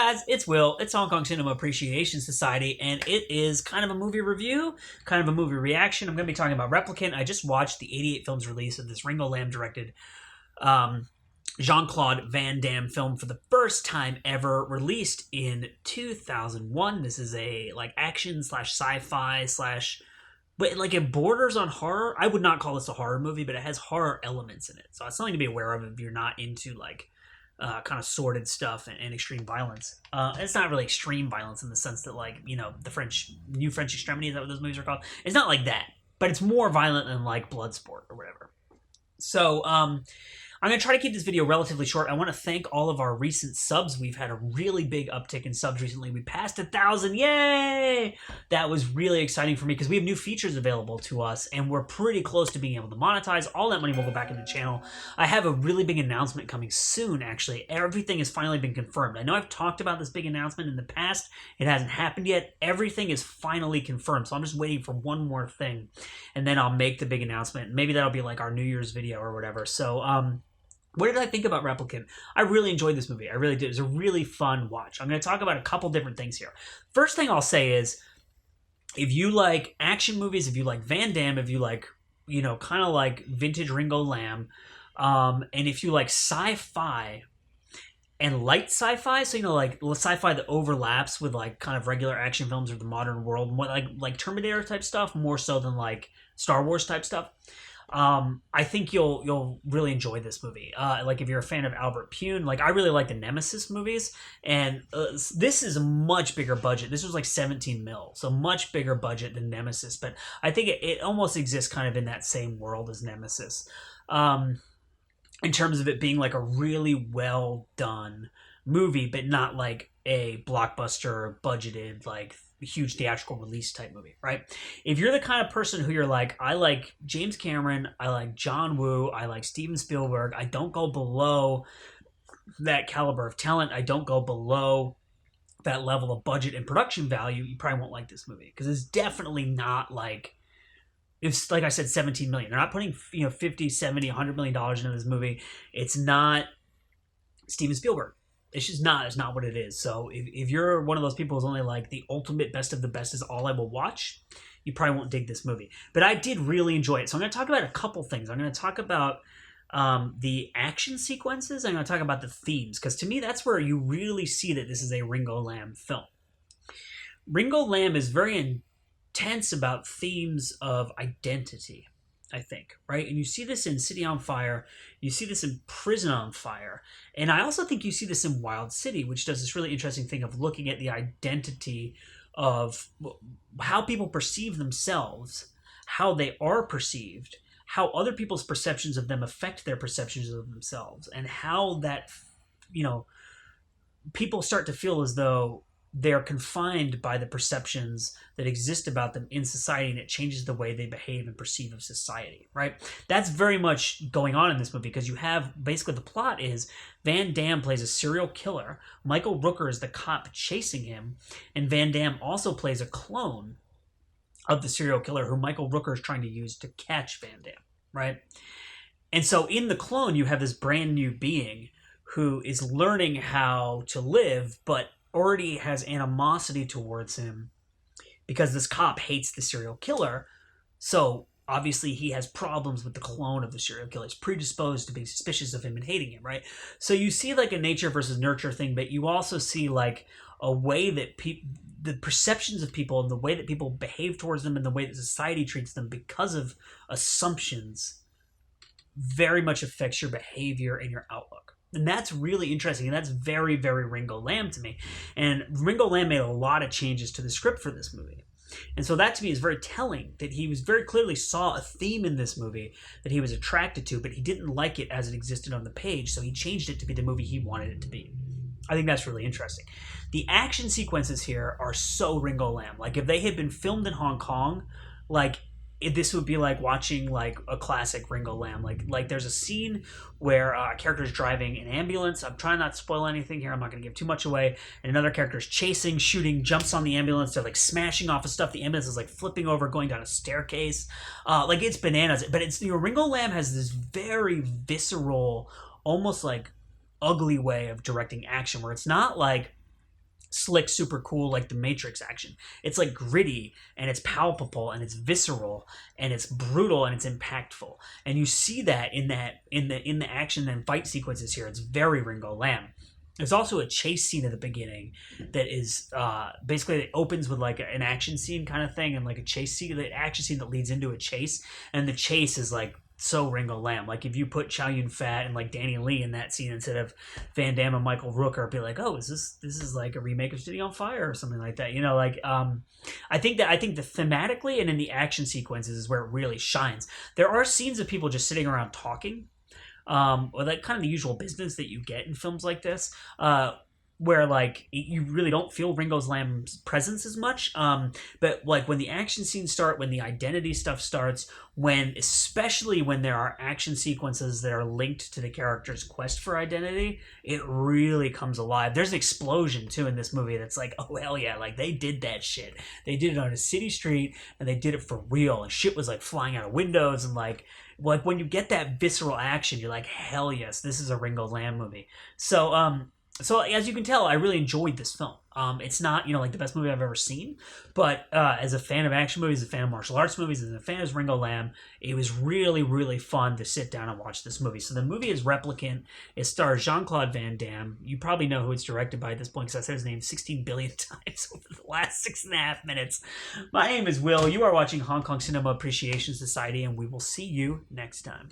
guys, it's Will. It's Hong Kong Cinema Appreciation Society, and it is kind of a movie review, kind of a movie reaction. I'm going to be talking about Replicant. I just watched the 88 Films release of this Ringo Lam-directed Jean-Claude Van Damme film for the first time ever, released in 2001. This is a action slash sci-fi slash, but it borders on horror. I would not call this a horror movie, but it has horror elements in it, so it's something to be aware of if you're not into kind of sordid stuff and extreme violence. It's not really extreme violence in the sense that the New French Extremity, is that what those movies are called? It's not like that, but it's more violent than Bloodsport or whatever. So I'm going to try to keep this video relatively short. I want to thank all of our recent subs. We've had a really big uptick in subs recently. We passed 1,000. Yay! That was really exciting for me because we have new features available to us, and we're pretty close to being able to monetize. All that money will go back into the channel. I have a really big announcement coming soon, actually. Everything has finally been confirmed. I know I've talked about this big announcement in the past. It hasn't happened yet. Everything is finally confirmed, so I'm just waiting for one more thing, and then I'll make the big announcement. Maybe that'll be like our New Year's video or whatever. So, what did I think about Replicant? I really enjoyed this movie. I really did. It was a really fun watch. I'm going to talk about a couple different things here. First thing I'll say is, if you like action movies, if you like Van Damme, if you like, kind of like vintage Ringo Lam, and if you like sci-fi and light sci-fi, so sci-fi that overlaps with kind of regular action films or the modern world, more like Terminator type stuff, more so than Star Wars type stuff. I think you'll really enjoy this movie. If you're a fan of Albert Pune, I really like the Nemesis movies, and this is a much bigger budget. This was 17 mil, so much bigger budget than Nemesis, but I think it almost exists kind of in that same world as Nemesis, in terms of it being a really well done movie, but not a blockbuster budgeted huge theatrical release type movie, right? If you're the kind of person who you're I like James Cameron, I like John Woo, I like Steven Spielberg, I don't go below that caliber of talent, I don't go below that level of budget and production value, you probably won't like this movie, because it's definitely not it's I said, 17 million. They're not putting 50, 70, 100 million dollars into this movie. It's not Steven Spielberg. It's just not. It's not what it is. So if you're one of those people who's only the ultimate best of the best is all I will watch, you probably won't dig this movie. But I did really enjoy it. So I'm going to talk about a couple things. I'm going to talk about the action sequences. I'm going to talk about the themes, because to me that's where you really see that this is a Ringo Lam film. Ringo Lam is very intense about themes of identity, I think, right? And you see this in City on Fire, you see this in Prison on Fire, and I also think you see this in Wild City, which does this really interesting thing of looking at the identity of how people perceive themselves, how they are perceived, how other people's perceptions of them affect their perceptions of themselves, and how that, people start to feel as though they're confined by the perceptions that exist about them in society, and it changes the way they behave and perceive of society, right? That's very much going on in this movie, because you have, basically the plot is Van Damme plays a serial killer, Michael Rooker is the cop chasing him, and Van Damme also plays a clone of the serial killer who Michael Rooker is trying to use to catch Van Damme, right? And so in the clone, you have this brand new being who is learning how to live, but already has animosity towards him because this cop hates the serial killer. So obviously he has problems with the clone of the serial killer. He's predisposed to being suspicious of him and hating him, right? So you see a nature versus nurture thing, but you also see a way that the perceptions of people and the way that people behave towards them and the way that society treats them because of assumptions very much affects your behavior and your outlook. And that's really interesting, and that's very, very Ringo Lam to me. And Ringo Lam made a lot of changes to the script for this movie. And so that to me is very telling, that he was very clearly saw a theme in this movie that he was attracted to, but he didn't like it as it existed on the page, so he changed it to be the movie he wanted it to be. I think that's really interesting. The action sequences here are so Ringo Lam. If they had been filmed in Hong Kong, this would be watching a classic Ringo Lam. There's a scene where a character's driving an ambulance. I'm trying not to spoil anything here. I'm not going to give too much away. And another character's chasing, shooting, jumps on the ambulance. They're smashing off of stuff. The ambulance is flipping over, going down a staircase. It's bananas. But it's, Ringo Lam has this very visceral, almost ugly way of directing action, where it's not slick, super cool, like the Matrix action. It's like gritty and it's palpable and it's visceral and it's brutal and it's impactful. And you see that in the action and fight sequences here. It's very Ringo Lam. There's also a chase scene at the beginning that is basically it opens with like an action scene kind of thing and like a chase scene, the action scene that leads into a chase, and the chase is like so Ringo Lam. Like if you put Chow Yun Fat and like Danny Lee in that scene instead of Van Damme and Michael Rooker, be like, oh, this is like a remake of City on Fire or something like that. You know, like I think that thematically and in the action sequences is where it really shines. There are scenes of people just sitting around talking, or that kind of the usual business that you get in films like this, where like you really don't feel Ringo Lam's presence as much. But like when the action scenes start, when the identity stuff starts, especially when there are action sequences that are linked to the character's quest for identity, it really comes alive. There's an explosion too in this movie that's like, oh hell yeah, like they did that shit. They did it on a city street and they did it for real. And shit was like flying out of windows and like when you get that visceral action, you're like, hell yes, this is a Ringo Lam movie. So as you can tell, I really enjoyed this film. It's not, like the best movie I've ever seen, but as a fan of action movies, as a fan of martial arts movies, as a fan of Ringo Lam, it was really, really fun to sit down and watch this movie. So the movie is Replicant. It stars Jean-Claude Van Damme. You probably know who it's directed by at this point because I said his name 16 billion times over the last 6.5 minutes. My name is Will. You are watching Hong Kong Cinema Appreciation Society, and we will see you next time.